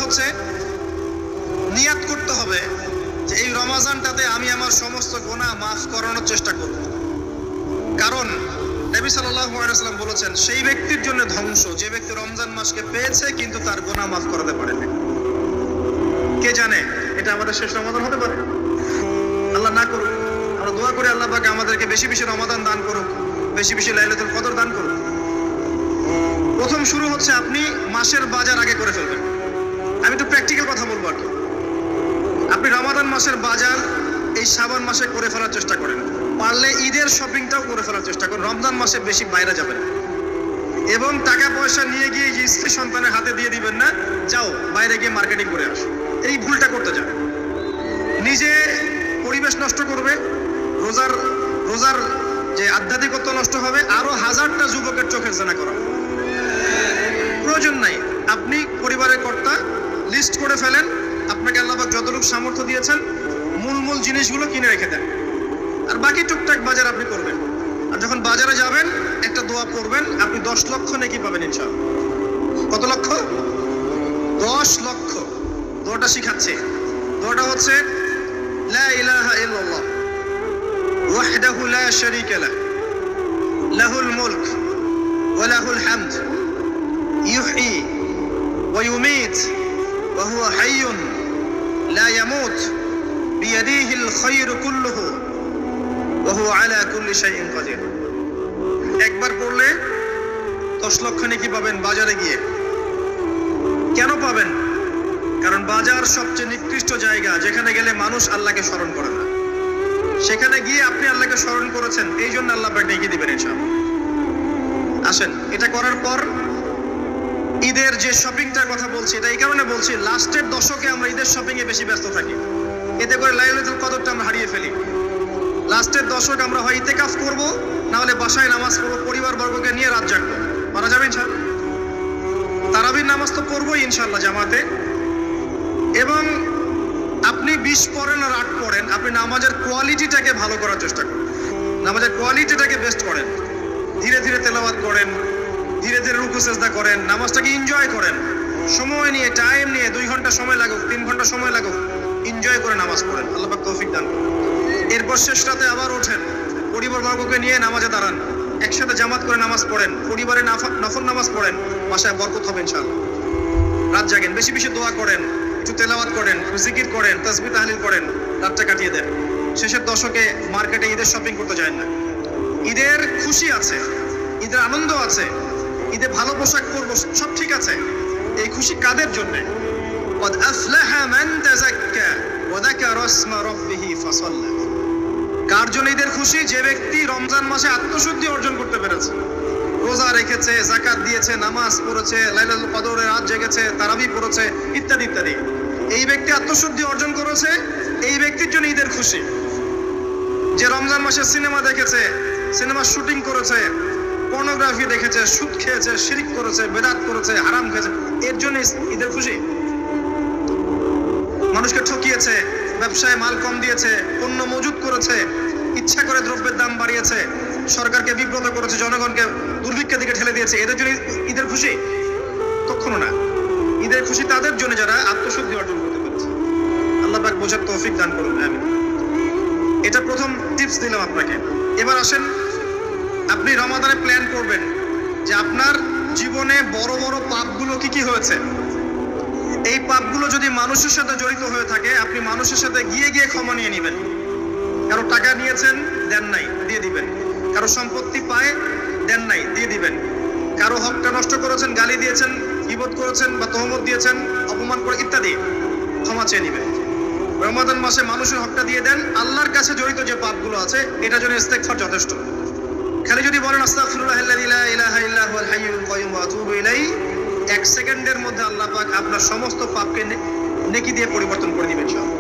হচ্ছে নিয়াত করতে হবে যে এই রমাজানটাতে আমি আমার সমস্ত গুনাহ মাফ করানোর চেষ্টা করব। কারণ নবী সাল্লাল্লাহু আলাইহি ওয়াসাল্লাম বলেছেন, সেই ব্যক্তির জন্য ধ্বংস যে ব্যক্তি রমজান মাসকে পেয়েছে কিন্তু তার গুনাহ মাফ করতে পারেনি। কে জানে এটা আমাদের শেষ রমাদান হতে পারে? আল্লাহ না করুক। আমরা দোয়া করি আল্লাহ পাক আমাদেরকে বেশি বেশি রমাদান দান করুক, বেশি বেশি লাইলাতুল কদর দান করুক। প্রথম শুরু হচ্ছে আপনি মাসের বাজার আগে করে ফেলবেন। আমি তো প্র্যাকটিক্যাল কথা বলবো আর কি। আপনি রমাদান মাসের বাজার এই শাবান মাসে করে ফেলার চেষ্টা করেন। পারলে ঈদের শপিংটাও করে ফেলার চেষ্টা করেন। রমজান মাসে বেশি বাইরে যাবেন এবং টাকা পয়সা নিয়ে গিয়ে স্ত্রী সন্তানের হাতে দিয়ে দিবেন না, যাও বাইরে গিয়ে মার্কেটিং করে আসো। এই ভুলটা করতে যাবে, নিজে পরিবেশ নষ্ট করবে, রোজার যে আধ্যাত্মিকত্ব নষ্ট হবে, আরো হাজারটা যুবকের চোখের জানা করা প্রয়োজন নাই। আপনি পরিবারের কর্তা, লিস্ট করে ফেলেন, আপনাকে আল্লাহ পাক যতটুকু সামর্থ্য দিয়েছেন মূল জিনিসগুলো কিনে রেখে দেন, আর বাকি টুকটাক বাজার আপনি করবেন। আর যখন বাজারে যাবেন একটা দোয়া পড়বেন, আপনি 10 লক্ষ নেকি পাবেন ইনশাআল্লাহ। কত লক্ষ? 10 লক্ষ। দোয়াটা শিখাচ্ছে। দোয়াটা হচ্ছে লা ইলাহা ইল্লাল্লাহ ওয়াহদাহু লা শারীকা লাহু লাহুল মুলক ওয়া লাহুল হামদ ইউহয়ী ওয়া ইউমীত ওয়া হুয়া হাইয়্যুন লা ইয়ামুত বিয়াদিহিল খায়রু কুল্লুহু ওয়া হুয়া আলা কুল্লি শাইইন কাদির। একবার পড়লে 10 লক্ষ নেকি পাবেন বাজারে গিয়ে। কেন পাবেন? কারণ বাজার সবচেয়ে নিকৃষ্ট জায়গা, যেখানে গেলে মানুষ আল্লাহকে স্মরণ করে না। সেখানে গিয়ে আপনি আল্লাহকে স্মরণ করেছেন, এই জন্য আল্লাহ পাক নেকি দিবেন ইনশাআল্লাহ। আসেন, এটা করার পর ঈদের যে শপিংটার কথা বলছি, এটা এই কারণে বলছি, লাস্টের দশকে আমরা ঈদের শপিং এ বেশি ব্যস্ত থাকি। এতে করে লাইলাতুল কদরটা আমরা হারিয়ে ফেলি। লাস্টের দশক আমরা হয় ইতিকাফ করব, না হলে বাসায় নামাজ পড়বো, পরিবার বর্গকে নিয়ে রাত জাগবো। মারা যাবে ইনশাআল্লাহ। তারাবির নামাজ তো পড়বোই ইনশাআল্লাহ জামাতে। এবং আপনি 20 পড়েন আর 8 পড়েন, আপনি নামাজের কোয়ালিটিটাকে ভালো করার চেষ্টা করেন, নামাজের কোয়ালিটিটাকে বেস্ট করেন। ধীরে ধীরে তেলাওয়াত করেন, ধীরে ধীরে রুকু সিজদা করেন, নামাজটাকে এনজয় করেন। সময় নিয়ে, টাইম নিয়ে, 2 ঘন্টা সময় লাগুক, 3 ঘন্টা সময় লাগুক, এনজয় করে নামাজ পড়েন। আল্লাহ পাক তৌফিক দান করুন। এরপর শেষ রাতে আবার ওঠেন, পরিবার বর্গকে নিয়ে নামাজে দাঁড়ান, একসাথে জামাত করে নামাজ পড়েন, পরিবারে নফল নামাজ পড়েন, বাসায় বরকত হবে ইনশাআল্লাহ। রাত জাগেন, বেশি বেশি দোয়া করেন, একটু তেলাওয়াত করেন, জিকির করেন, তাসবিহ তাহলিল করেন, রাতটা কাটিয়ে দেন। শেষের দশকে মার্কেটে ঈদের শপিং করতে যায় না। ঈদের খুশি আছে, ঈদের আনন্দ আছে, ঈদে ভালো পোশাক পরবো, সব ঠিক আছে। এই খুশি কাদের জন্য? قد أفلح من تزكى وذكر اسم ربه فصلى। কার জন্য ঈদের খুশি? যে ব্যক্তি রমজান মাসে আত্মশুদ্ধি অর্জন করতে পেরেছে, রোজা রেখেছে, যাকাত দিয়েছে, নামাজ পড়েছে, লাইলাতুল কদরে রাত জেগেছে, তারাবি পড়েছে, ইত্যাদি ইত্যাদি। এই ব্যক্তি আত্মশুদ্ধি অর্জন করেছে, এই ব্যক্তির জন্য ঈদের খুশি। যে রমজান মাসে সিনেমা দেখেছে, সিনেমা শুটিং করেছে, পর্নোগ্রাফি দেখেছে, সুদ খেয়েছে, শিরক করেছে, বেদাত করেছে, হারাম খেয়েছে, এর জন্য ঈদের খুশি। মানুষকে ঠকিয়েছে, ব্যবসায় মাল কম দিয়েছে, পণ্য মজুত করেছে, ইচ্ছা করে দ্রব্যের দাম বাড়িয়েছে, সরকারকে বিব্রত করেছে, জনগণকে দুর্ভিক্ষের দিকে ঠেলে দিয়েছে, এদের জন্য ঈদের খুশি? কখনো না। ঈদের খুশি তাদের জন্য যারা আত্মশুদ্ধি অর্জন করতে পেরেছে। আল্লাহ পাক বোঝার তৌফিক দান করুন, আমিন। এটা প্রথম টিপস দিলাম আপনাকে। এবার আসেন, আপনি রমাদানে প্ল্যান করবেন যে আপনার জীবনে বড় বড় পাপগুলো কি কি হয়েছে। এই পাপগুলো যদি মানুষের সাথে জড়িত হয়ে থাকে, আপনি মানুষের সাথে গিয়ে গিয়ে ক্ষমা নিয়ে নেবেন। কারো টাকা নিয়েছেন, দেন নাই, দিয়ে দিবেন। কারো সম্পত্তি পায়, দেন নাই, দিয়ে দিবেন। কারো হকটা নষ্ট করেছেন, গালি দিয়েছেন, গীবত করেছেন বা তহমত দিয়েছেন, অপমান করে ইত্যাদি, ক্ষমা চেয়ে নেবেন। রমাদান মাসে মানুষের হকটা দিয়ে দেন। আল্লাহর কাছে জড়িত যে পাপগুলো আছে, এটার জন্য ইস্তেগফার যথেষ্ট। খালি যদি বলেন আস্তাগফিরুল্লাহাল্লাযী লা ইলাহা ইল্লা হুয়াল হাইয়ুল কাইয়্যুম ওয়া আতুবু ইলাইহি, 1 সেকেন্ডের মধ্যে আল্লাহ পাক আপনার সমস্ত পাপকে নেকি দিয়ে পরিবর্তন করে দিবেন ইনশাআল্লাহ।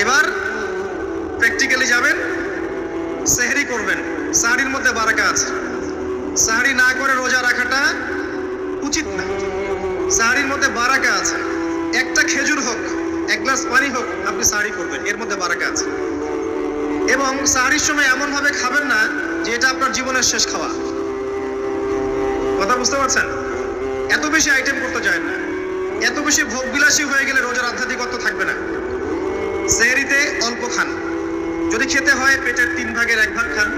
এবার প্র্যাকটিক্যালি যাবেন, সেহরি করবেন। সাহরির মধ্যে বারাকা আছে। সাহরি না করে রোজা রাখাটা উচিত না। সাহরির মধ্যে বারাকা আছে। একটা খেজুর হোক, 1 গ্লাস পানি হোক, আপনি সাহরি করবেন, এর মধ্যে বারাকা আছে। এবং সাহরির সময় এমন ভাবে খাবেন না যে এটা আপনার জীবনের শেষ খাওয়া। কথা বুঝতে পারছেন? এত বেশি আইটেম করতে যায় না, এত বেশি ভোগবিলাসী হয়ে গেলে রোজার আধ্যাত্মিকত্ব থাকবে না। সেহরিতে অল্প খান, যদি খেতে হয় পেটের 3 ভাগের 1 ভাগ খান,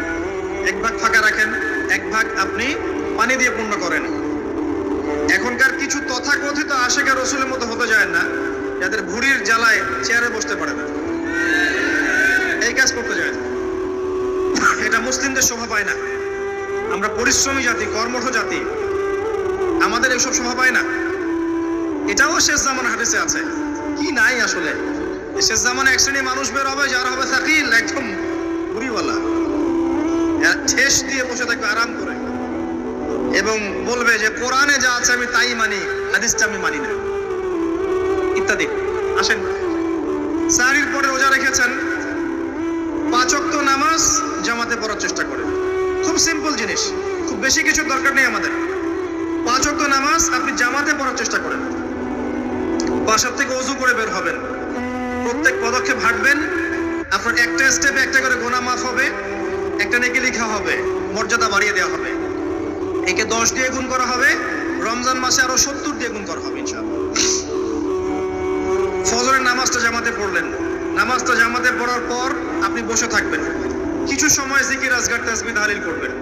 1 ভাগ ফাঁকা রাখেন, 1 ভাগ আপনি পানি দিয়ে পূর্ণ করেন। এখনকার কিছু তথাকথিত আশিকা রসুলের মতো হতে যায় না, যাদের ভুঁড়ির জ্বালায় চেয়ারে বসতে পারে না, এই কাজ করতে যায় না। এটা মুসলিমদের শোভা পায় না। আমরা পরিশ্রমী জাতি, কর্মঠ জাতি, আমাদের এইসব শোভা পায় না। এটাও শেষ জামানা হাদিসে আছে। কি নাই আসলে, শেষ জামানে এক শ্রেণী মানুষ বের হবে যারা হবে সাকিল, একদম ভুঁড়িওয়ালা, ঠেস দিয়ে বসে থাকবে আরাম করে, এবং বলবে যে কোরআনে যা আছে আমি তাই মানি, হাদিসটা আমি মানি না, ইত্যাদি। আসেন, সাহরির পরে রোজা রেখেছেন, 5 ওয়াক্ত নামাজ জামাতে পড়ার চেষ্টা করেন। খুব সিম্পল জিনিস, খুব বেশি কিছু দরকার নেই আমাদের। 5 ওয়াক্ত নামাজ আপনি জামাতে পড়ার চেষ্টা করেন। বাসার থেকে ওযু করে বের হবেন, প্রত্যেক পদক্ষেপ হাঁটবেন, আপনার একটা স্টেপে একটা করে গুনাহ মাফ হবে, একটা নেকি লেখা হবে, মর্যাদা বাড়িয়ে দেওয়া হবে। একে 10 দিয়ে গুণ করা হবে, রমজান মাসে আরো 70 দিয়ে গুণ করা হবে ইনশাআল্লাহ। ফজরের নামাজটা জামাতে পড়লেন, নামাজটা জামাতে পড়ার পর আপনি বসে থাকবেন, কিছু সময় জিকির আজকার তাসবিহ তাহলিল করবেন,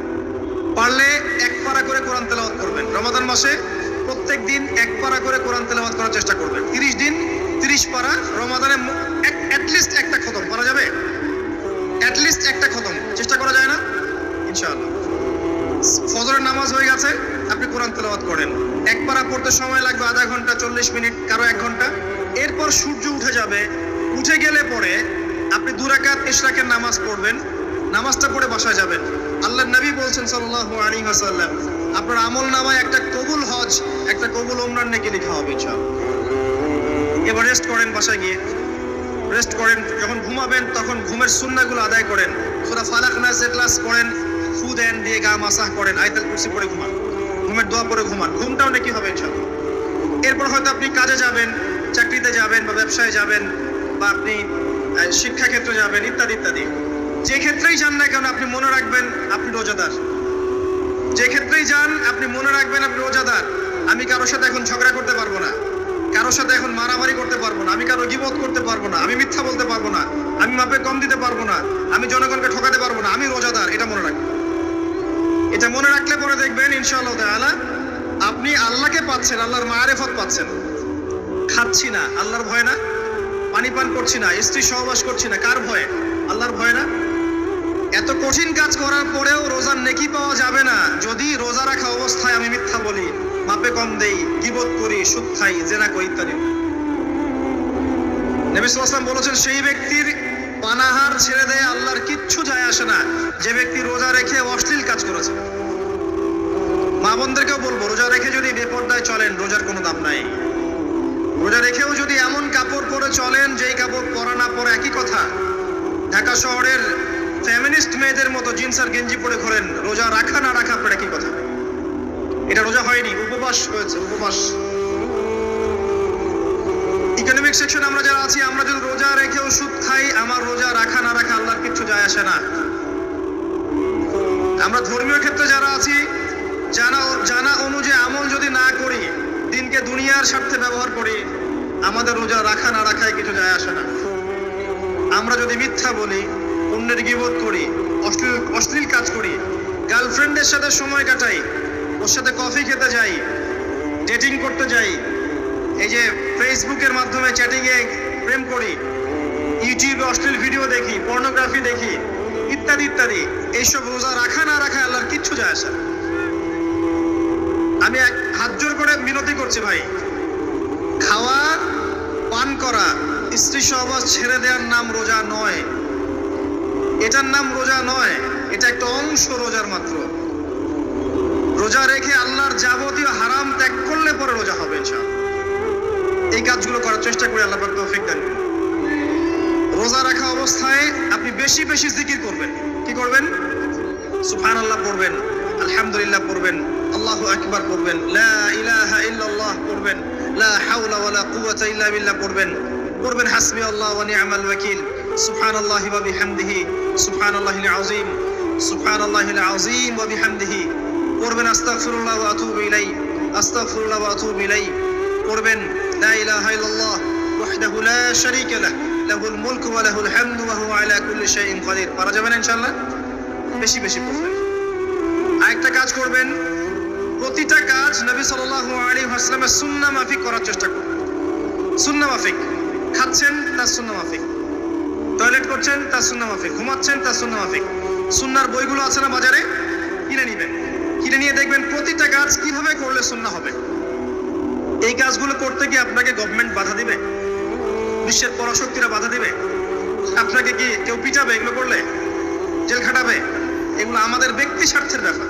পারলে 1 পারা করে কোরআন তেলাওয়াত করবেন। রমাদান মাসে প্রত্যেক দিন 1 পারা করে কোরআন তেলাওয়াত করার চেষ্টা করবেন। 30 দিন 30 পারা, রমাদানে অ্যাটলিস্ট একটা খতম করা যাবে, অ্যাটলিস্ট একটা খতম চেষ্টা করা যায় না ইনশাআল্লাহ। ফজরের নামাজ হয়ে গেছে, আপনি কোরআন তেলাওয়াত করেন, 1 পারা পড়তে সময় লাগবে আধা ঘন্টা, 40 মিনিট, কারো 1 ঘন্টা। এরপর সূর্য উঠে যাবে, উঠে গেলে পরে আপনি 2 রাকাত ইশরাকের নামাজ পড়বেন, নামাজটা পড়ে বাসায় যাবেন। আল্লাহর নবী বলছেন সাল্লাল্লাহু আলাইহি ওয়াসাল্লাম, আপনার আমল নামায় একটা কবুল হজ, একটা কবুল উমরার নেকি লেখা হবে ইনশাআল্লাহ। এবার রেস্ট করেন, বাসায় গিয়ে রেস্ট করেন। যখন ঘুমাবেন তখন ঘুমের সুন্নাহগুলো আদায় করেন, সূরা ফালাক নাস ইখলাস পড়েন, ফু দেন, দিয়ে গা মাসাহ করেন, আয়াতুল কুরসি পড়ে ঘুমান, ঘুমের দোয়া পড়ে ঘুমান, ঘুমটাও নাকি হবে ইনশাআল্লাহ। এরপর হয়তো আপনি কাজে যাবেন, চাকরিতে যাবেন, বা ব্যবসায় যাবেন, বা আপনি শিক্ষা ক্ষেত্রে যাবেন, ইত্যাদি ইত্যাদি। যে ক্ষেত্রেই যান না কেন আপনি মনে রাখবেন আপনি রোজাদার। যে ক্ষেত্রেই যান আপনি মনে রাখবেন আপনি রোজাদার। আমি কারোর সাথে এখন ঝগড়া করতে পারবো না, কারোর সাথে এখন মারামারি করতে পারবো না, আমি কারো গীবত করতে পারবো না, আমি মিথ্যা বলতে পারবো না, আমি মাপে কম দিতে পারবো না, আমি জনগণকে ঠকাতে পারবো না, আমি রোজাদার। এটা মনে রাখবেন। এটা মনে রাখলে পরে দেখবেন ইনশাআল্লাহ তাআলা আপনি আল্লাহকে পাচ্ছেন, আল্লাহর মারিফত পাচ্ছেন। খাচ্ছি না, আল্লাহর ভয় না। পানি পান করছি না, স্ত্রী সহবাস করছি না, কার ভয়ে? আল্লাহর ভয় না। এত কঠিন কাজ করার পরেও রোজার নেকি পাওয়া যাবে না যদি রোজা রাখা অবস্থায় আমি মিথ্যা বলি, মাপে কম দেই, গীবত করি, সুদ খাই, জেনা করি ইত্যাদি। নবী সাল্লাল্লাহু আলাইহি ওয়াসাল্লাম বলেছেন, সেই ব্যক্তির পানাহার ছেড়ে দেয় আল্লাহর কিচ্ছু যায় আসে না, যে ব্যক্তি রোজা রেখে অশ্লীল কাজ করেছে। মা বোনদেরকেও বলবো, রোজা রেখে যদি বেপরদায় চলেন রোজার কোনো দাম নাই। রোজা রেখেও যদি এমন কাপড় পরে চলেন যেই কাপড় পরা না পরে একই কথা, ঢাকা শহরের ফেমিনিস্ট মেয়েদের মতো জিন্স আর গেঞ্জি পরে ঘোরেন, রোজা রাখা না রাখা পরে একই কথা। এটা রোজা হয়নি, উপবাস হয়েছে, উপবাস। ইকোনমিক সেকশন আমরা যারা আছি, আমরা যদি রোজা রেখেও সুদ খাই, আমার রোজা রাখা না রাখা আল্লাহর কিচ্ছু যায় আসে না। আমরা ধর্মীয় ক্ষেত্রে যারা আছি, জানা অনুযায়ী আমল যদি না করি, দিনকে দুনিয়ার স্বার্থে ব্যবহার করি, আমাদের রোজা রাখা না রাখায় কিছু যায় আসে না। আমরা যদি মিথ্যা বলি, অন্যের গীবত করি, অশ্লীল কাজ করি, গার্লফ্রেন্ডের সাথে সময় কাটাই, ওর সাথে কফি খেতে যাই, ডেটিং করতে যাই, এই যে ফেসবুকের মাধ্যমে চ্যাটিংয়ে প্রেম করি, ইউটিউবে অশ্লীল ভিডিও দেখি, পর্নোগ্রাফি দেখি, ইত্যাদি ইত্যাদি, এইসব রোজা রাখা না রাখা আল্লাহর কিচ্ছু যায় আসে না। আমি হাত জোর করে মিনতি করছি ভাই, খাওয়া পান করা, স্ত্রী সহবাস ছেড়ে দেওয়ার নাম রোজা নয়, এটার নাম রোজা নয়, এটা একটা অংশ রোজার মাত্র। রোজা রেখে আল্লাহর যাবতীয় হারাম ত্যাগ করলে পরে রোজা হবে ইনশাআল্লাহ। এই কাজগুলো করার চেষ্টা করি, আল্লাহ পাক তৌফিক দান করুন। রোজা রাখা অবস্থায় আপনি বেশি বেশি জিকির করবেন। কি করবেন? সুবহানাল্লাহ পড়বেন, আলহামদুলিল্লাহ পড়বেন, আল্লাহু আকবার পড়বেন, লা ইলাহা ইল্লাল্লাহ পড়বেন, লা হাওলা ওয়ালা কুওয়াতা ইল্লা বিল্লাহ পড়বেন, হাসবি আল্লাহ ওয়া নি'মাল ওয়াকিল, সুবহানাল্লাহি ওয়া বিহামদিহি, সুবহানাল্লাহিল আযীম, সুবহানাল্লাহিল আযীম ওয়া বিহামদিহি, পড়বেন আস্তাগফিরুল্লাহ ওয়া আতুবু ইলাইহি, আস্তাগফিরুল্লাহ ওয়া আতুবু ইলাইহি পড়বেন, লা ইলাহা ইল্লাল্লাহ ওয়াহদাহু লা শারীকা লাহু লাহুল মুলকু ওয়া লাহুল হামদু ওয়া হুয়া আলা কুল্লি শাইইন কাদির। পারা যাবে না ইনশাআল্লাহ? বেশি বেশি পড়বেন। আরেকটা কাজ করবেন, প্রতিটা কাজ নবী সাল্লাল্লাহু আলাইহি ওয়াসাল্লামের সুন্নাহ মাফিক করার চেষ্টা করবেন। সুন্নাহ মাফিক, খাচ্ছেন তার সুন্নাহ মাফিক, টয়লেট করছেন তার সুন্নাহ মাফিক, ঘুমাচ্ছেন তার সুন্নাহ মাফিক। সুন্নাহর বইগুলো আছে না বাজারে, কিনে নিবেন। কিনে নিয়ে দেখবেন প্রতিটা কাজ কিভাবে করলে সুন্নাহ হবে। এই কাজগুলো করতে গিয়ে আপনাকে গভর্নমেন্ট বাধা দিবে, বিশ্বের পরাশক্তিরা বাধা দিবে, আপনাকে কি কেউ পিটাবে এগুলো করলে, জেল খাটাবে? এগুলো আমাদের ব্যক্তি স্বার্থের ব্যাপার,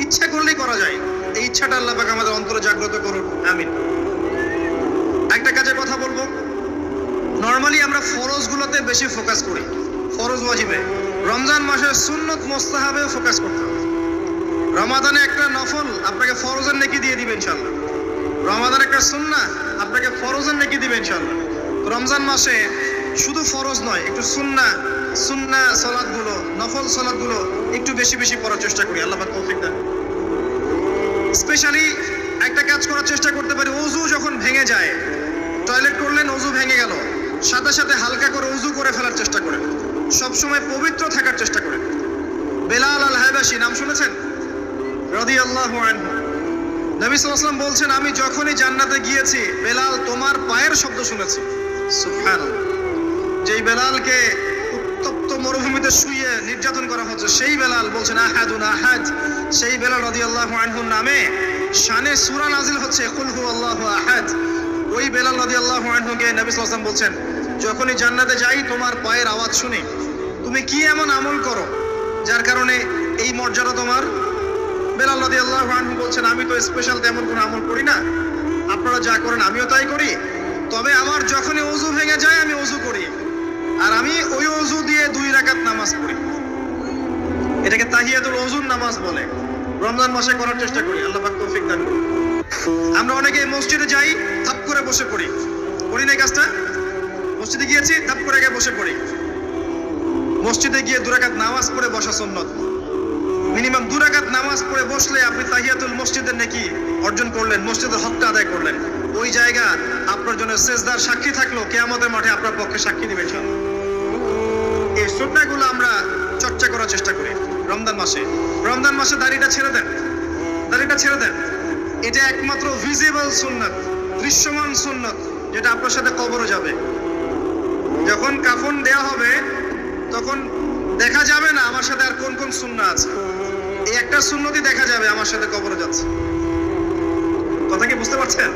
ইচ্ছা করলেই করা যায়। এই ইচ্ছাটা আল্লাহ পাক আমাদের অন্তরে জাগ্রত করুন, আমিন। একটা কাজের কথা বলবো, নরমালি আমরা ফরজগুলোতে বেশি ফোকাস করি, ফরজ ওয়াজিবে। রমজান মাসের সুন্নত মুস্তাহাবে ফোকাস করতে হবে। রমাদানে একটা নফল আপনাকে ফরজের নেকি দিয়ে দিবে ইনশাআল্লাহ। রমাদান একটা সুন্নাহ আপনাকে ফরজের নেকি দিবে ইনশাআল্লাহ। রমজান মাসে শুধু ফরজ নয়, একটু সুন্নাহ সালাতগুলো, নফল সালাতগুলো একটু বেশি বেশি পড়ার চেষ্টা করি। আল্লাহ পাক তৌফিক দেন। স্পেশালি একটা কাজ করার চেষ্টা করতে পারি, ওযু যখন ভেঙে যায়, টয়লেট করলেন ওযু ভেঙে গেল, সাথে সাথে হালকা করে ওযু করে ফেলার চেষ্টা করেন। সবসময় পবিত্র থাকার চেষ্টা করেন। বেলাল আল হাবাশি নাম শুনেছেন? রাদিয়াল্লাহু আনহু। নবী সাল্লাল্লাহু আলাইহি ওয়াসাল্লাম বলছেন, আমি যখনই জান্নাতে গিয়েছি বেলাল তোমার পায়ের শব্দ শুনেছি। সুবহানাল্লাহ। যেই বেলালকে উত্তপ্ত মরুভূমিতে শুইয়ে নির্যাতন করা হচ্ছে, সেই বেলাল বলছেন আহাদুন আহাদ। সেই বেলাল রাদিয়াল্লাহু আনহুর নামে শানে সূরা নাজিল হচ্ছে কুল হুয়াল্লাহু আহাদ। ওই বেলাল রাদিয়াল্লাহু আনহুকে নবী সাল্লাল্লাহু আলাইহি ওয়াসাল্লাম বলছেন, যখনই জান্নাতে যাই তোমার পায়ের আওয়াজ শুনি, তুমি কি এমন আমল করো যার কারণে এই মর্যাদা তোমার? বেলাল রাদিয়াল্লাহু আনহু বলছেন, আমি তো স্পেশাল তেমন কোনো আমল করি না, আপনারা যা করেন আমিও তাই করি। তবে আমার যখনই ওযু ভেঙে যায় আমি ওযু করি, আর আমি ওই ওযু দিয়ে 2 রাকাত নামাজ পড়ি। এটাকে তাহিয়াতুল ওযুর নামাজ বলে। রমজান মাসে করার চেষ্টা করি, আল্লাহ পাক তৌফিক দান করুন। আমরা অনেকে মসজিদে যাই, থাপ করে বসে পড়ি, করি না এই কাজটা? মসজিদে গিয়েছি, থাপ করে গিয়ে বসে পড়ি। মসজিদে গিয়ে 2 রাকাত নামাজ পড়ে বসা সুন্নাত। মিনিমাম 2 রাকাত নামাজ পড়ে বসলে আপনি তাহিয়াতুল মসজিদের নেকি অর্জন করলেন, মসজিদের হকটা আদায় করলেন। ওই জায়গা আপনার জন্য সেজদার সাক্ষী থাকলো, কিয়ামতের মাঠে আপনার পক্ষে সাক্ষী দিবে ইনশাআল্লাহ। এই সুন্নাহগুলো আমরা চর্চা করার চেষ্টা করি রমজান মাসে। রমজান মাসে দাড়িটা ছেড়ে দেন, দাড়িটা ছেড়ে দেন। এটা একমাত্র ভিজিবল সুন্নাত, দৃশ্যমান সুন্নাত, যেটা আপনার সাথে কবরে যাবে। যখন কাফন দেয়া হবে তখন দেখা যাবে না আমার সাথে আর কোন কোন সুন্নাহ আছে, এই একটা সুন্নতই দেখা যাবে আমার সাথে কবরে যাচ্ছে। কথা কি বুঝতে পারছেন?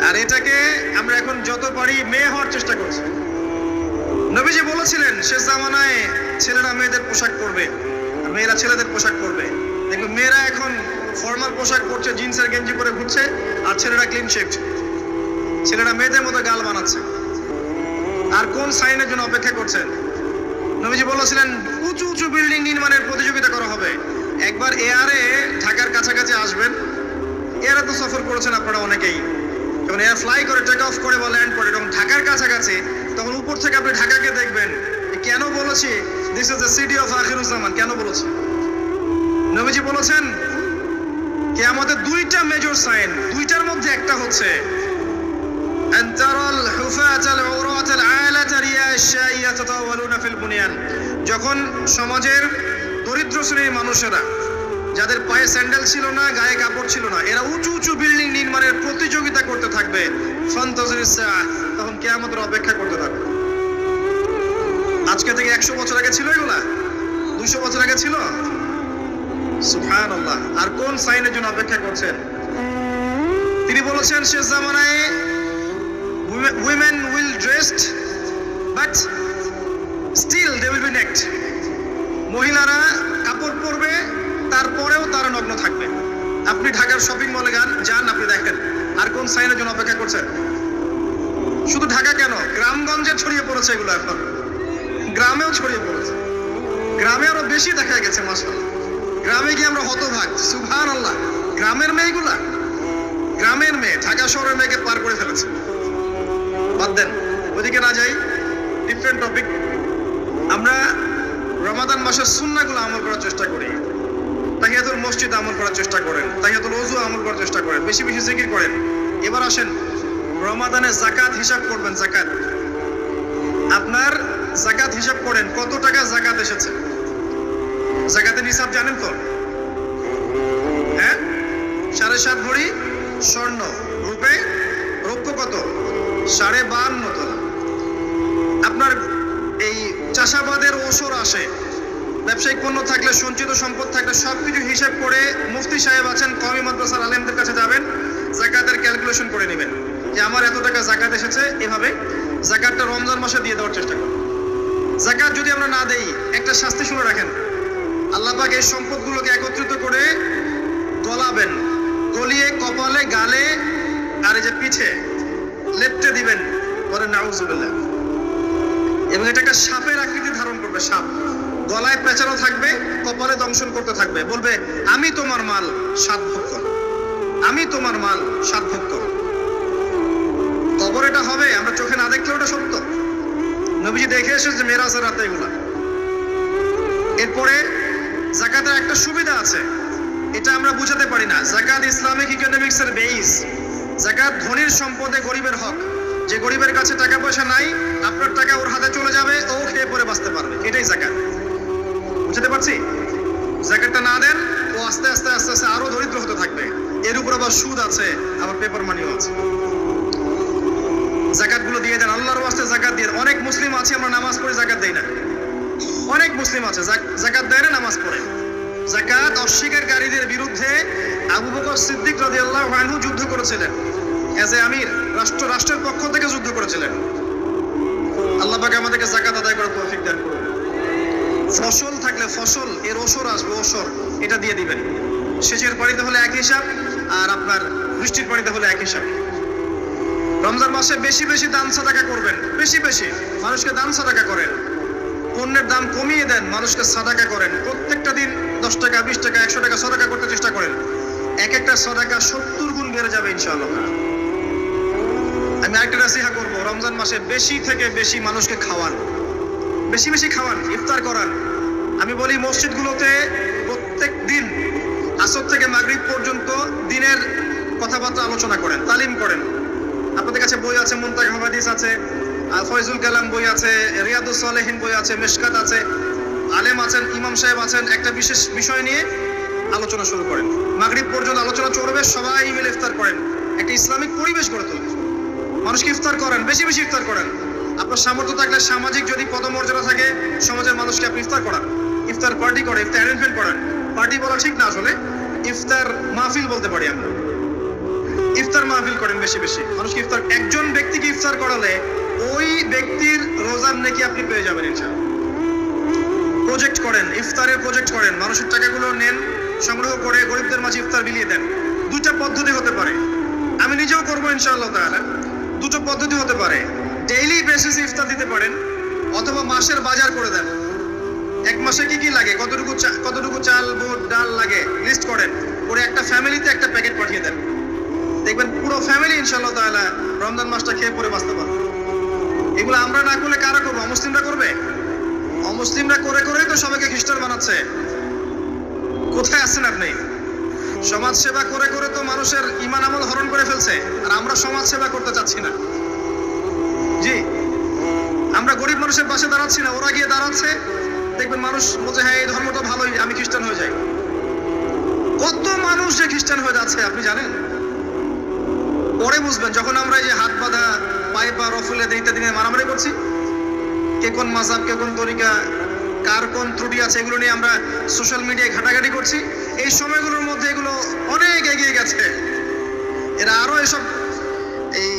আর এটাকে আমরা এখন যত পারি মেয়ে হওয়ার চেষ্টা করছি। নবীজি বলেছিলেন শেষ জামানায় ছেলেরা মেয়েদের পোশাক পরবে আর মেয়েরা ছেলেদের পোশাক পরবে। দেখুন মেয়েরা এখন ফর্মাল পোশাক পরছে, জিন্সের গেঞ্জি পরে ঘুরছে, আর ছেলেরা ক্লিন শেভড। ছেলেরা মেয়েদের মতো গাল বানাচ্ছে। আর কোন সাইনের জন্য অপেক্ষা করছেন? নবীজি বলেছিলেন উঁচু উঁচু বিল্ডিং নির্মাণের প্রতিযোগিতা করা হবে। একবার এয়ারে ঢাকার কাছাকাছি আসবেন, এয়ারে তো সফর করেছেন আপনারা অনেকেই, যখন এয়ার ফ্লাই করে টেক অফ করে বা ল্যান্ড করে যখন ঢাকার কাছাকাছি, তখন উপর থেকে আপনি ঢাকাকে দেখবেন। কেন বলেছি this is the city of Akhiruzzaman, কেন বলেছি? নবীজি বলেছেন কিয়ামতের 2টা মেজর সাইন, 2টার মধ্যে একটা হচ্ছে আনতারাল হুফাতাল উরাতাল আলাতা রিয়াশাইয়া ইয়াতাতাওয়ালুনা ফিল বুনিয়ান। যখন সমাজের দরিদ্র শ্রেণীর মানুষেরা, যাদের পায়ে স্যান্ডেল ছিল না, গায়ে কাপড় ছিল না, এরা উঁচু উঁচু বিল্ডিং নির্মাণের প্রতিযোগিতা করতে থাকবে, ফান্তাজিরিস সাআহ, তখন কিয়ামতের অপেক্ষা করতে থাকবে। আজকে থেকে 100 বছর আগে ছিল এগুলা? 200 বছর আগে ছিল? সুবহানাল্লাহ। আর কোন সাইনের জন্য অপেক্ষা করছেন? তিনি বলেছেন শেষ জামানায় women will dressed but still they will be naked. মহিলারা কাপড় পরবে, তারপরেও তারা নগ্ন থাকবে। আপনি ঢাকার শপিং মলে যান, আপনি দেখেন। আর কোন সাইনের জন্য অপেক্ষা করছেন? শুধু ঢাকা কেন, গ্রামগঞ্জে ছড়িয়ে পড়েছে এগুলো, এখন গ্রামেও ছড়িয়ে পড়েছে। গ্রামে আরো বেশি দেখা গেছে মাশাআল্লাহ। গ্রামে গিয়ে আমরা হতভাগ, সুবহানাল্লাহ। গ্রামের মেয়েগুলা, গ্রামের মেয়ে ঢাকা শহরের মেয়েকে পার করে ফেলেছে। বাদ দেন, ওদিকে না যাই, ডিফারেন্ট টপিক। আমরা রমাদান মাসের সুন্নাহগুলো আমল করার চেষ্টা করি। তাহিয়াতুল মসজিদ আমল করার চেষ্টা করেন, তাহিয়াতুল ওযু আমল করার চেষ্টা করেন, বেশি বেশি জিকির করেন। এবার আসেন রমাদানে যাকাত হিসাব করবেন। যাকাত, আপনার যাকাত হিসাব করেন, কত টাকা যাকাত এসেছে। যাকাতের হিসাব জানেন তো? হ্যাঁ, 7.5 ভরি স্বর্ণ, রৌপ্য কত? 52.5 তোলা। আপনার এই চাষাবাদের ওসর আসে, ব্যবসায়িক পণ্য থাকলে, সঞ্চিত সম্পদ থাকলে সবকিছু হিসাব করে মুফতি সাহেব আছেন, কওমি মাদ্রাসার আলেমদের কাছে যাবেন, যাকাতের ক্যালকুলেশন করে নেবেন যে আমার এত টাকা যাকাত এসেছে। এভাবে যাকাতটা রমজান মাসে দিয়ে দেওয়ার চেষ্টা করুন। যাকাত যদি আমরা না দেই, একটা শাস্তি শুনে রাখেন, আল্লাহ পাক এই সম্পদগুলোকে একত্রিত করে গলাবেন, গলিয়ে কপালে, গালে আর এই যে পিঠে লেপটে দিবেন, বলে নাউজুবিল্লাহ। এবং এটা একটা সাপের আকৃতি ধারণ করবে, সাপ গলায় পেঁচানো থাকবে, কপালে দংশন করতে থাকবে, বলবে আমি তোমার মাল 7 ভাগ করো, আমি তোমার মাল 7 ভাগ করো। কবর এটা হবে, আমরা চোখে না দেখলেও এটা সত্য। নবীজি দেখে এসেছে মেরাজের রাতে এগুলা। এরপরে যাকাতের একটা সুবিধা আছে, এটা আমরা বুঝাতে পারি না। যাকাত ইসলামিক ইকোনমিক্সের বেস। যাকাত ধনীর সম্পদে গরিবের হক। যে গরিবের কাছে টাকা পয়সা নাই, আপনার টাকা ওর হাতে চলে যাবে, ও খেয়ে পরে বাঁচতে পারবে, এটাই যাকাত। বুঝতে পারছি? যাকাতটা না দেন, ও আস্তে আস্তে আস্তে আস্তে আরো দরিদ্র হতে থাকবে। এর উপর আবার সুদ আছে, আবার পেপার মানিও আছে। যাকাতগুলো দিয়ে দেন, আল্লাহর ওয়াস্তে যাকাত দিয়ে। অনেক মুসলিম আছে আমরা নামাজ পড়ে যাকাত দেই না। অনেক মুসলিম আছে যাকাত দেয় না, নামাজ পড়ে। যাকাত অস্বীকারীদের বিরুদ্ধে আবু বকর সিদ্দিক রাদিয়াল্লাহু আনহু যুদ্ধ করেছিলেন। এজ এ আমির, রাষ্ট্রের পক্ষ থেকে যুদ্ধ করেছিলেন। আল্লাহ পাক আমাদেরকে যাকাত আদায় করার তৌফিক দান করুন। ফসল থাকলে ফসল এর ওসর আসবে, ওসর এটা দিয়ে দিবেন। সেচের পানিতে হলে এক হিসাব, আর আপনার বৃষ্টির পানিতে হলে এক হিসাব। রমজান মাসে বেশি বেশি দান সাদাকা করবেন, বেশি বেশি মানুষকে দান সাদাকা করেন। পণ্যের দাম কমিয়ে দেন, মানুষকে সাদাকা করেন। প্রত্যেকটা দিন 10 টাকা, 20 টাকা, 100 টাকা সাদাকা করতে চেষ্টা করেন। এক একটা সাদাকা 70 গুণ বেড়ে যাবে ইনশাআল্লাহ। আমি আরেকটা নসিহত করব, রমজান মাসে বেশি থেকে বেশি মানুষকে খাওয়ান, বেশি বেশি খাওয়ান, ইফতার করান। আমি বলি মসজিদগুলোতে প্রত্যেক দিন আসর থেকে মাগরিব পর্যন্ত দিনের কথাবার্তা আলোচনা করেন, তালিম করেন। আপনাদের কাছে বই আছে, মুনতাকা হাদিস আছে, ফয়জুল কালাম বই আছে, রিয়াদুস সালেহিন বই আছে, মিশকাত আছে, আলেম আছেন, ইমাম সাহেব আছেন। একটা বিশেষ বিষয় নিয়ে আলোচনা শুরু করেন, মাগরিব পর্যন্ত আলোচনা চলবে, সবাই মিলে ইফতার করেন। একটা ইসলামিক পরিবেশ গড়ে তুলুন, মানুষকে ইফতার করেন, বেশি বেশি ইফতার করেন। আপনার সামর্থ্য থাকলে, সামাজিক যদি পদমর্যাদা থাকে, সমাজের মানুষকে আপনি ইফতার করান, ইফতার পার্টি করে, ইফতার অ্যারেঞ্জমেন্ট করেন। পার্টি বলা ঠিক না, আসলে ইফতার মাহফিল বলতে পারি আমরা। ইফতার মাহফিল করেন বেশি বেশি, মানুষকে ইফতার। একজন ব্যক্তিকে ইফতার করালে ওই ব্যক্তির রোজার নেকি আপনি পেয়ে যাবেন ইনশাআল্লাহ। প্রজেক্ট করেন, ইফতারের প্রজেক্ট করেন, মানুষের টাকাগুলো নেন, সংগ্রহ করে গরিবদের মাঝে ইফতার বিলিয়ে দেন। দুইটা পদ্ধতি হতে পারে, আমি নিজেও করবো ইনশাআল্লাহ তাআলা। দুটো পদ্ধতি হতে পারে, ডেইলি বেসিসে ইফতার দিতে পারেন, অথবা মাসের বাজার করে দেন। এক মাসে কি কি লাগে, কতটুকু চাল, বুট, ডাল লাগে, লিস্ট করেন, করে একটা ফ্যামিলিতে একটা প্যাকেট পাঠিয়ে দেন। দেখবেন পুরো ফ্যামিলি ইনশাআল্লাহ তাআলা রমজান মাসটা খেয়ে পরে বাঁচতে পারবে। এগুলো আমরা না করলে কারা করবো? অমুসলিমরা করবে। অমুসলিমরা করে করেই তো সবাইকে খ্রিস্টান বানাচ্ছে। কোথায় আছেন আপনি? সমাজ সেবা করে করে তো মানুষের ঈমান আমল হরণ করে ফেলছে, আর আমরা সমাজ সেবা করতে চাচ্ছি না। জি, আমরা গরিব মানুষের পাশে দাঁড়াচ্ছি না, ওরা গিয়ে দাঁড়াচ্ছে। দেখবেন মানুষ বলছে হ্যাঁ এই ধর্মটা ভালোই, আমি খ্রিস্টান হয়ে যাই। কত মানুষ যে খ্রিস্টান হয়ে যাচ্ছে আপনি জানেন? পরে বুঝবেন, যখন আমরা এই যে হাত বাঁধা, পায়ে পা রফুলে ইত্যাদি নিয়ে মারামারি করছি, কে কোন মাযহাব, কে কোন তরিকা, কার কোন ত্রুটি আছে, এগুলো নিয়ে আমরা সোশ্যাল মিডিয়ায় ঘাটাঘাটি করছি। এই সময়গুলোর মধ্যে এগুলো অনেক এগিয়ে গেছে। এরা আরো এসব এই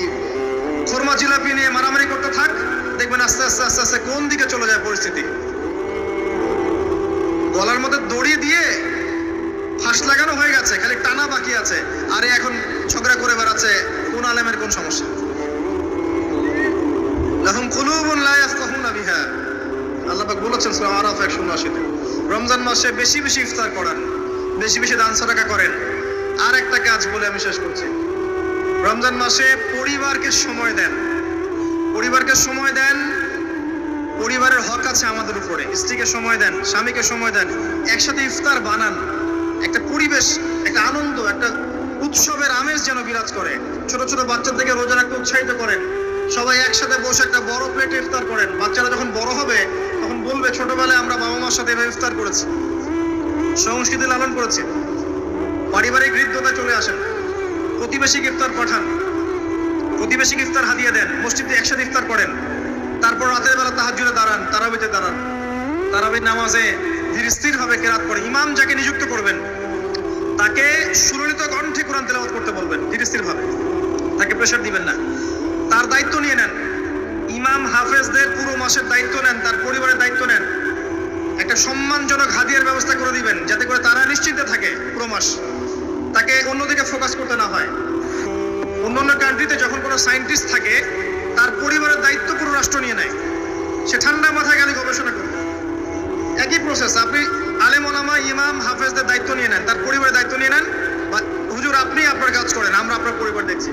খোরমা জিলাপি নিয়ে মারামারি করতে থাক, দেখবেন আস্তে আস্তে আস্তে আস্তে কোন দিকে চলে যায় পরিস্থিতি। গলার মধ্যে দড়ি দিয়ে ফাঁস লাগানো হয়ে গেছে, খালি টানা বাকি আছে। আরে এখন ঝগড়া করে বেড়াচ্ছে কোন আলেমের কোন সমস্যা। লাহুম কুলুবুন লা ইয়াফকাহুনা বিহা, আল্লাহ পাক বলেছেন সূরা আরাফ 180-তে। রমজান মাসে বেশি বেশি ইফতার করেন, বেশি বেশি দান সাদাকা করেন। আর একটা কাজ বলে আমি শেষ করছি, রমজান মাসে পরিবারকে সময় দেন, পরিবারকে সময় দেন। পরিবারের হক আছে আমাদের উপরে। স্ত্রীকে সময় দেন, স্বামীকে সময় দেন, একসাথে ইফতার বানান। একটা পরিবেশ, একটা আনন্দ, একটা উৎসবের আমেজ যেন বিরাজ করে। ছোট ছোট বাচ্চাদেরকে রোজা রাখতে উৎসাহিত করেন, সবাই একসাথে বসে একটা বড় প্লেটে ইফতার করেন। বাচ্চারা যখন বড় হবে তখন বলবে ছোটবেলায় আমরা বাবা মার সাথে এভাবে ইফতার করেছি, সংস্কৃতি লালন করেছি। পারিবারিক হৃদ্যতা চলে আসেন, প্রতিবেশীকে ইফতার পাঠান, প্রতিবেশীকে ইফতার হাদিয়া দেন, মসজিদে একসাথে ইফতার করেন। তারপর রাতের বেলা তাহাজ্জুদে দাঁড়ান, তারাবিতে দাঁড়ান, তারাবির নামাজে ধীর স্থির ভাবে কেরাত করে। ইমাম যাকে নিযুক্ত করবেন তাকে সুললিত কণ্ঠে কোরআন তেলাওয়াত করতে বলবেন ধীর স্থির ভাবে, তাকে প্রেশার দিবেন না। তার দায়িত্ব নিয়ে নেন, ইমাম হাফেজদের পুরো মাসের দায়িত্ব নেন, তার পরিবারের দায়িত্ব নেন। একটা সম্মানজনক হাদিয়ার ব্যবস্থা করে দিবেন যাতে করে তারা নিশ্চিন্তে থাকে পুরো মাস, তাকে অন্যদিকে ফোকাস করতে না হয়। অন্যান্য কান্ট্রিতে যখন কোনো সায়েন্টিস্ট থাকে তার পরিবারের দায়িত্ব পুরো রাষ্ট্র নিয়ে নেয়, সে ঠান্ডা মাথায় গেলে গবেষণা করবে। একই প্রসেস, আপনি আলেম ওলামা ইমাম হাফেজদের দায়িত্ব নিয়ে নেন, তার পরিবারের দায়িত্ব নিয়ে নেন। হুজুর আপনি আপনার কাজ করেন, আমরা আপনার পরিবার দেখছি।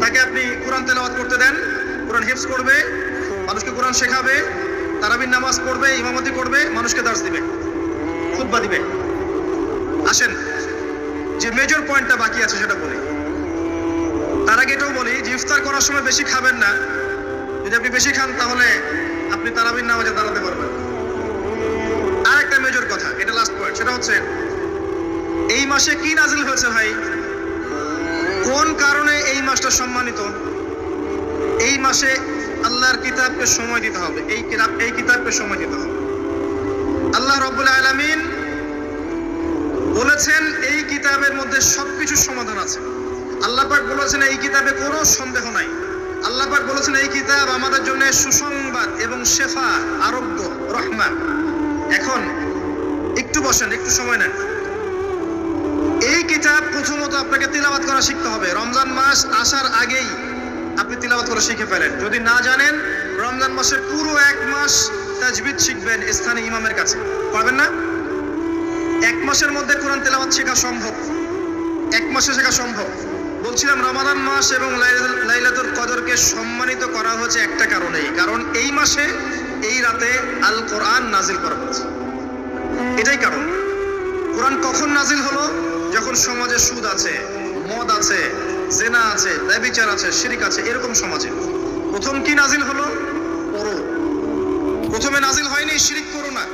তাকে আপনি কোরআন তেলাওয়াত করতে দেন, কোরআন হিফজ করবে, মানুষকে কোরআন শেখাবে, তারাবির নামাজ পড়বে, ইমামতি করবে, মানুষকে দার্স দিবে, খুতবা দিবে। আসেন যে মেজর পয়েন্টটা বাকি আছে সেটা বলি। তার আগে এটাও বলি যে ইফতার করার সময় বেশি খাবেন না। যদি আপনি বেশি খান তাহলে আপনি তারাবির নামাজে দাঁড়াতে পারবেন। আর একটা মেজর কথা, এটা লাস্ট পয়েন্ট, সেটা হচ্ছে এই মাসে কি নাজিল হয়েছে ভাই, কোন কারণে এই মাসটা সম্মানিত। এই মাসে আল্লাহর কিতাবকে সময় দিতে হবে, এই কিতাবকে সময় দিতে হবে। আল্লাহ রাব্বুল আলামিন বলেছেন এই কিতাবের মধ্যে সবকিছুর সমাধান আছে। আল্লাহ পাক বলেছেন এই কিতাবে কোনো সন্দেহ নাই। আল্লাহ পাক বলেছেন এই কিতাব আমাদের জন্য সুসংবাদ এবং শেফা, আরোগ্য, রহমত। এখন একটু বসেন, একটু সময় নেন। এই কিতাব প্রথমত আপনাকে তিলাওয়াত করা শিখতে হবে। রমজান মাস আসার আগেই আপনি তিলাওয়াত করা শিখে ফেলেন। যদি না জানেন, রমজান মাসে পুরো এক মাস তাজবিদ শিখবেন স্থানীয় ইমামের কাছে, পারবেন না? এক মাসের মধ্যে কোরআন তেলাওয়াত শেখা সম্ভব, এক মাসে শেখা সম্ভব। বলছিলাম রমাদান মাস এবং লাইলাতুল কদরকে সম্মানিত করা হয়েছে একটা কারণেই, কারণ এই মাসে এই রাতে আল কোরআন নাজিল করা হয়েছে, এটাই কারণ। কোরআন কখন নাজিল হলো? যখন সমাজে সুদ আছে, মদ আছে, জেনা আছে, ব্যভিচার আছে, শিরক আছে, এরকম সমাজে প্রথম কি নাজিল হলো? পড়ো। প্রথমে নাজিল হয়নি শিরক করো না,